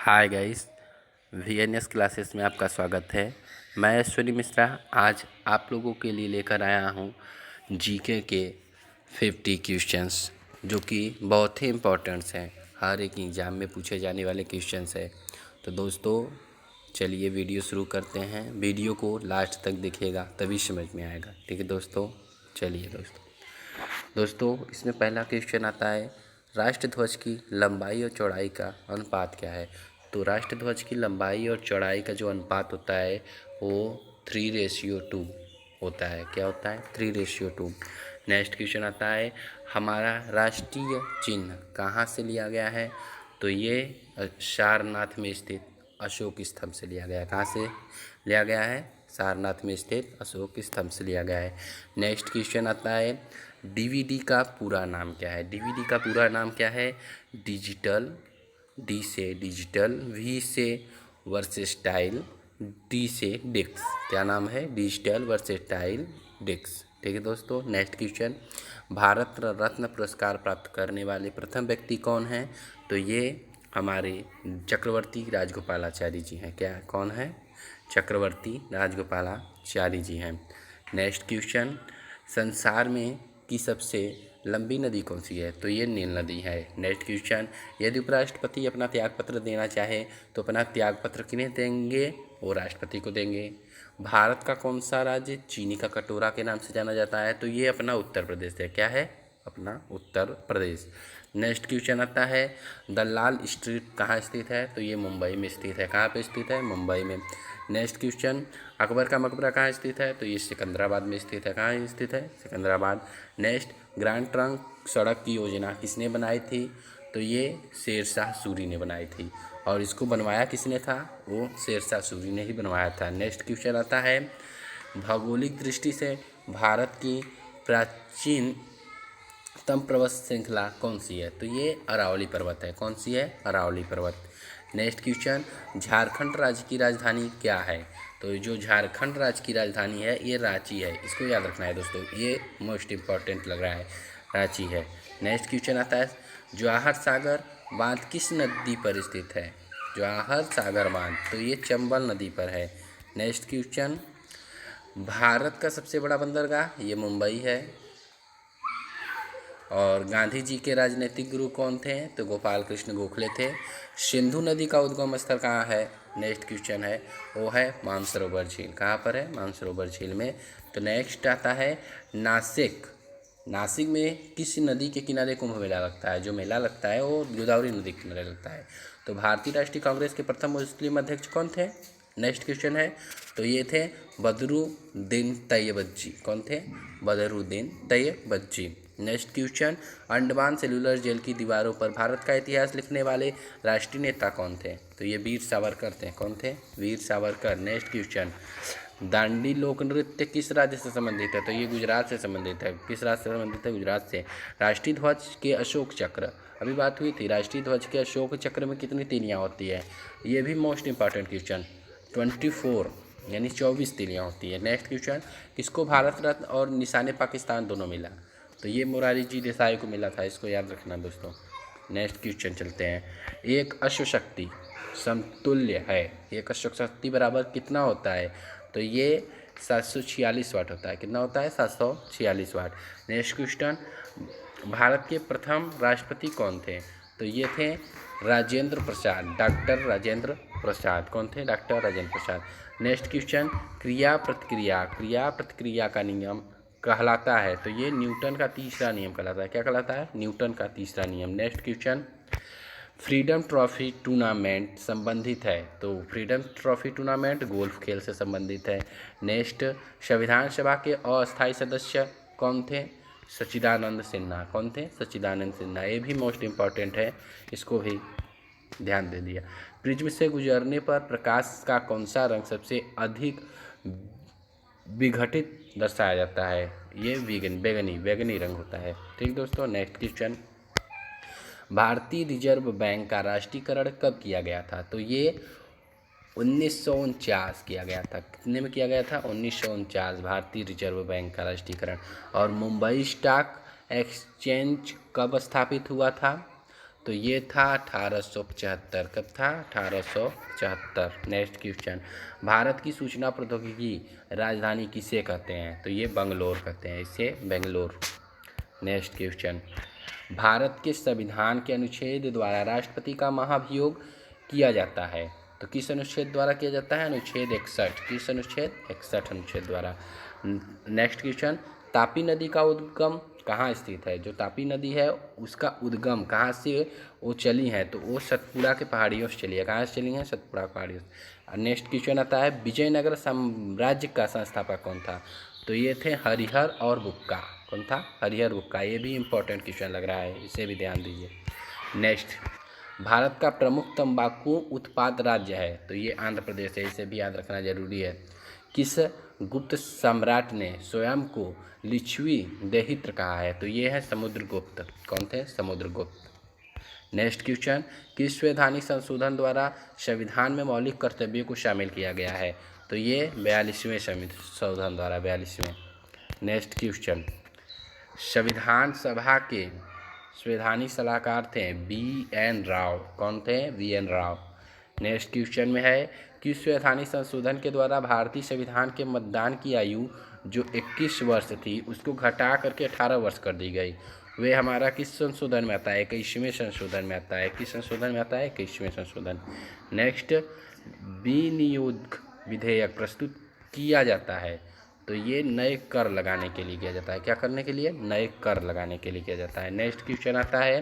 Hi guys, VNS classes में आपका स्वागत है। मैं अश्विनी मिश्रा आज आप लोगों के लिए लेकर आया हूँ जीके के 50 क्वेश्चंस जो कि बहुत ही इम्पोर्टेंट्स हैं, हर एक एग्ज़ाम में पूछे जाने वाले क्वेश्चंस है। तो दोस्तों चलिए वीडियो शुरू करते हैं। वीडियो को लास्ट तक देखिएगा तभी समझ में आएगा। ठीक है दोस्तों, चलिए दोस्तों इसमें पहला क्वेश्चन आता है, राष्ट्र ध्वज की लंबाई और चौड़ाई का अनुपात क्या है। तो राष्ट्र ध्वज की लंबाई और चौड़ाई का जो अनुपात होता है वो 3:2 होता है। क्या होता है? 3:2। नेक्स्ट क्वेश्चन आता है, हमारा राष्ट्रीय चिन्ह कहाँ से लिया गया है। तो ये सारनाथ में स्थित अशोक स्तंभ से लिया गया है। कहाँ से लिया गया है? सारनाथ में स्थित अशोक स्तंभ से लिया गया है। नेक्स्ट क्वेश्चन आता है, डीवीडी का पूरा नाम क्या है। डीवीडी का पूरा नाम क्या है? डिजिटल, डी से डिजिटल, वी से वर्सेटाइल, डी से डिस्क। क्या नाम है? Digital versatile disc. ठीक है दोस्तों। नेक्स्ट क्वेश्चन, भारत रत्न पुरस्कार प्राप्त करने वाले प्रथम व्यक्ति कौन हैं। तो ये हमारे चक्रवर्ती राजगोपालाचारी जी हैं। क्या कौन है? चक्रवर्ती राजगोपालाचारी जी हैं। नेक्स्ट क्वेश्चन, संसार में की सबसे लंबी नदी कौन सी है। तो ये नील नदी है। नेक्स्ट क्वेश्चन, यदि उपराष्ट्रपति अपना त्यागपत्र देना चाहे तो अपना त्यागपत्र किन्हें देंगे? वो राष्ट्रपति को देंगे। भारत का कौन सा राज्य चीनी का कटोरा के नाम से जाना जाता है। तो ये अपना उत्तर प्रदेश है। क्या है? अपना उत्तर प्रदेश। नेक्स्ट क्वेश्चन आता है, दलाल स्ट्रीट कहाँ स्थित है। तो ये मुंबई में स्थित है। कहाँ पे स्थित है? मुंबई में। नेक्स्ट क्वेश्चन, अकबर का मकबरा कहाँ स्थित है। तो ये सिकंदराबाद में स्थित है। कहाँ स्थित है? सिकंदराबाद। नेक्स्ट, ग्रांड ट्रंक सड़क की योजना किसने बनाई थी। तो ये शेरशाह सूरी ने बनाई थी। और इसको बनवाया किसने था? वो शेरशाह सूरी ने ही बनवाया था। नेक्स्ट क्वेश्चन आता है, भौगोलिक दृष्टि से भारत की प्राचीनतम पर्वत श्रृंखला कौन सी है। तो ये अरावली पर्वत है। कौन सी है? अरावली पर्वत। नेक्स्ट क्वेश्चन, झारखंड राज्य की राजधानी क्या है। तो जो झारखंड राज्य की राजधानी है ये रांची है। इसको याद रखना है दोस्तों, ये मोस्ट इम्पॉर्टेंट लग रहा है, रांची है। नेक्स्ट क्वेश्चन आता है, जवाहर सागर बांध किस नदी पर स्थित है। जवाहर सागर बांध, तो ये चंबल नदी पर है। नेक्स्ट क्वेश्चन, भारत का सबसे बड़ा बंदरगाह, ये मुंबई है। और गांधी जी के राजनीतिक गुरु कौन थे। तो गोपाल कृष्ण गोखले थे। सिंधु नदी का उद्गम स्थल कहाँ है। नेक्स्ट क्वेश्चन है, वो है मानसरोवर झील। कहाँ पर है? मानसरोवर झील में। तो नेक्स्ट आता है, नासिक। नासिक में किस नदी के किनारे कुंभ मेला लगता है। जो मेला लगता है वो गोदावरी नदी के किनारे लगता है। तो भारतीय राष्ट्रीय कांग्रेस के प्रथम मुस्लिम अध्यक्ष कौन थे। नेक्स्ट क्वेश्चन है, तो ये थे बदरुद्दीन तैयबजी। कौन थे? Badruddin Tyabji. Next question, Andaman cellular jail की दीवारों पर भारत का इतिहास लिखने वाले राष्ट्रीय नेता कौन थे। तो ये वीर सावरकर थे। कौन थे? वीर सावरकर। नेक्स्ट क्वेश्चन, दांडी लोक नृत्य किस राज्य से संबंधित है। तो ये गुजरात से संबंधित है। किस राज्य से संबंधित है? गुजरात से। राष्ट्रीय ध्वज के अशोक चक्र, अभी बात हुई थी, राष्ट्रीय ध्वज के अशोक चक्र में कितनी तीलियाँ होती है। ये भी मोस्ट इंपॉर्टेंट क्वेश्चन, 24 यानी 24 तीलियाँ होती है। नेक्स्ट क्वेश्चन, किसको भारत रत्न और निशाने पाकिस्तान दोनों मिला। तो ये मोरारजी जी देसाई को मिला था। इसको याद रखना दोस्तों। नेक्स्ट क्वेश्चन चलते हैं, एक अश्वशक्ति समतुल्य है। एक अश्वशक्ति बराबर कितना होता है। तो ये 746 वाट होता है। कितना होता है? 746 वाट। नेक्स्ट क्वेश्चन, भारत के प्रथम राष्ट्रपति कौन थे। तो ये थे राजेंद्र प्रसाद, डॉक्टर राजेंद्र प्रसाद। कौन थे? Doctor Rajendra Prasad. Next question, क्रिया प्रतिक्रिया, क्रिया प्रतिक्रिया का नियम कहलाता है। तो ये न्यूटन का तीसरा नियम कहलाता है। क्या कहलाता है? न्यूटन का तीसरा नियम। Next question, freedom trophy tournament संबंधित है। तो फ्रीडम ट्रॉफी टूर्नामेंट गोल्फ खेल से संबंधित है। नेक्स्ट, संविधान सभा के अस्थायी सदस्य कौन थे। सच्चिदानंद सिन्हा। कौन थे? सच्चिदानंद सिन्हा। ये भी मोस्ट इम्पॉर्टेंट है, इसको भी ध्यान दे दिया। प्रिज्म से गुजरने पर प्रकाश का कौन सा रंग सबसे अधिक विघटित दर्शाया जाता है। ये बैगनी रंग होता है। ठीक दोस्तों। नेक्स्ट क्वेश्चन, भारतीय रिजर्व बैंक का राष्ट्रीयकरण कब किया गया था। तो ये 1949 किया गया था। कितने में किया गया था? 1949, भारतीय रिजर्व बैंक का राष्ट्रीयकरण। और मुंबई स्टॉक एक्सचेंज कब स्थापित हुआ था। तो ये था 1875। कब था? 1875। नेक्स्ट क्वेश्चन, भारत की सूचना प्रौद्योगिकी राजधानी किसे कहते हैं? तो ये बंगलोर कहते हैं, इसे बेंगलोर। नेक्स्ट क्वेश्चन, भारत के संविधान के अनुच्छेद द्वारा राष्ट्रपति का महाभियोग किया जाता है? तो किस अनुच्छेद द्वारा किया जाता है? अनुच्छेद 61। किस अनुच्छेद? 61 अनुच्छेद द्वारा। नेक्स्ट क्वेश्चन, तापी नदी का उद्गम कहाँ स्थित है? जो तापी नदी है उसका उद्गम कहाँ से वो चली है? तो वो सतपुड़ा के पहाड़ियों से चली है। कहाँ से चली है? सतपुड़ा पहाड़ियों से। नेक्स्ट क्वेश्चन आता है, विजयनगर साम्राज्य का संस्थापक कौन था? तो ये थे हरिहर और बुक्का। कौन था? हरिहर बुक्का। ये भी इंपॉर्टेंट क्वेश्चन लग रहा है, इसे भी ध्यान दीजिए। नेक्स्ट, भारत का प्रमुख तंबाकू उत्पाद राज्य है? तो ये आंध्र प्रदेश है, इसे भी याद रखना जरूरी है। किस गुप्त सम्राट ने स्वयं को लिच्छवी देहित्र कहा है? तो ये है समुद्रगुप्त। कौन थे? समुद्रगुप्त। नेक्स्ट क्वेश्चन, किस संवैधानिक संशोधन द्वारा संविधान में मौलिक कर्तव्यों को शामिल किया गया है? तो ये 42वें संशोधन द्वारा, 42वें। नेक्स्ट क्वेश्चन, संविधान सभा के संवैधानिक सलाहकार थे BN राव। कौन थे? BN राव। नेक्स्ट क्वेश्चन में है, किस संवैधानिक संशोधन के द्वारा भारतीय संविधान के मतदान की आयु जो 21 वर्ष थी उसको घटा करके 18 वर्ष कर दी गई? वे हमारा किस संशोधन में आता है? 21वें संशोधन में आता है। किस संशोधन में आता है? 21वें संशोधन। नेक्स्ट, विनियोग विधेयक प्रस्तुत किया जाता है? तो ये नए कर लगाने के लिए किया जाता है। क्या करने के लिए? नए कर लगाने के लिए किया जाता है। नेक्स्ट क्वेश्चन आता है,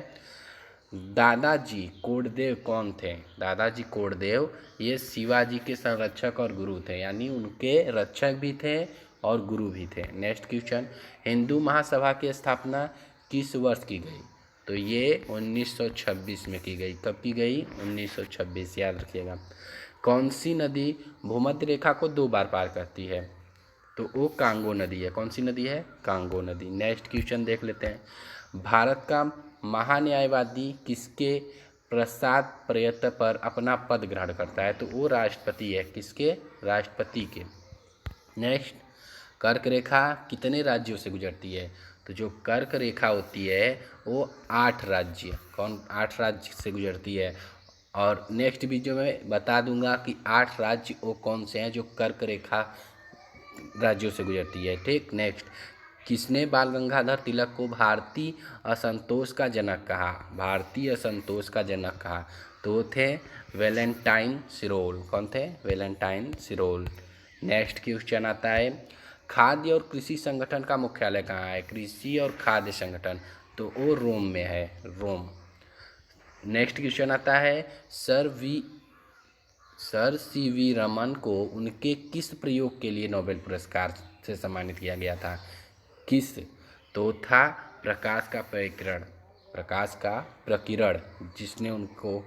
दादाजी कोंडदेव कौन थे? दादाजी कोंडदेव ये शिवाजी के संरक्षक और गुरु थे, यानी उनके रक्षक भी थे और गुरु भी थे। नेक्स्ट क्वेश्चन, हिंदू महासभा की स्थापना किस वर्ष की गई? तो ये 1926 में की गई। कब की गई? 1926, याद रखिएगा। कौन सी नदी भूमध्य रेखा को 2 बार पार करती है? तो वो कांगो नदी है। कौन सी नदी है? कांगो नदी। नेक्स्ट क्वेश्चन देख लेते हैं, भारत का महान्यायवादी किसके प्रसाद प्रयत्न पर अपना पद ग्रहण करता है? तो वो राष्ट्रपति है। किसके? राष्ट्रपति के। नेक्स्ट, कर्क रेखा कितने राज्यों से गुजरती है? तो जो कर्क रेखा होती है वो 8 राज्य, 8 राज्य से गुजरती है। और नेक्स्ट वीडियो में बता दूंगा कि 8 राज्य वो कौन से हैं जो कर्क रेखा राज्यों से गुजरती है। ठीक। नेक्स्ट, किसने बाल गंगाधर तिलक को भारतीय असंतोष का जनक कहा? भारतीय असंतोष का जनक कहा? तो वो थे वैलेंटाइन सिरोल। कौन थे? वैलेंटाइन सिरोल। नेक्स्ट क्वेश्चन आता है, खाद्य और कृषि संगठन का मुख्यालय कहाँ है? कृषि और खाद्य संगठन, तो वो रोम में है, रोम। नेक्स्ट क्वेश्चन आता है, सर CV रमन को उनके किस प्रयोग के लिए नोबेल पुरस्कार से सम्मानित किया गया था? किस? तो था प्रकाश का प्रकीर्ण, प्रकाश का प्रकीर्ण, जिसने उनको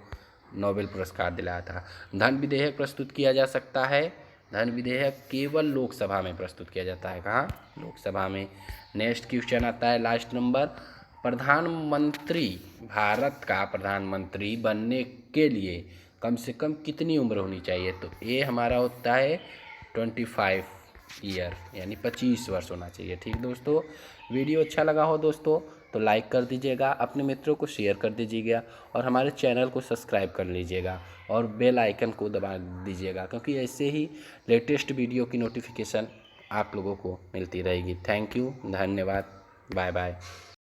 नोबेल पुरस्कार दिलाया था। धन विधेयक प्रस्तुत किया जा सकता है? धन विधेयक केवल लोकसभा में प्रस्तुत किया जाता है। कहाँ? लोकसभा में। नेक्स्ट क्वेश्चन आता है लास्ट नंबर, प्रधानमंत्री, भारत का प्रधानमंत्री बनने के लिए कम से कम कितनी उम्र होनी चाहिए? तो ये हमारा होता है 25 ईयर, यानी 25 वर्ष होना चाहिए। ठीक दोस्तों, वीडियो अच्छा लगा हो दोस्तों तो लाइक कर दीजिएगा, अपने मित्रों को शेयर कर दीजिएगा और हमारे चैनल को सब्सक्राइब कर लीजिएगा और बेल आइकन को दबा दीजिएगा, क्योंकि ऐसे ही लेटेस्ट वीडियो की नोटिफिकेशन आप लोगों को मिलती रहेगी। थैंक यू, धन्यवाद, बाय बाय।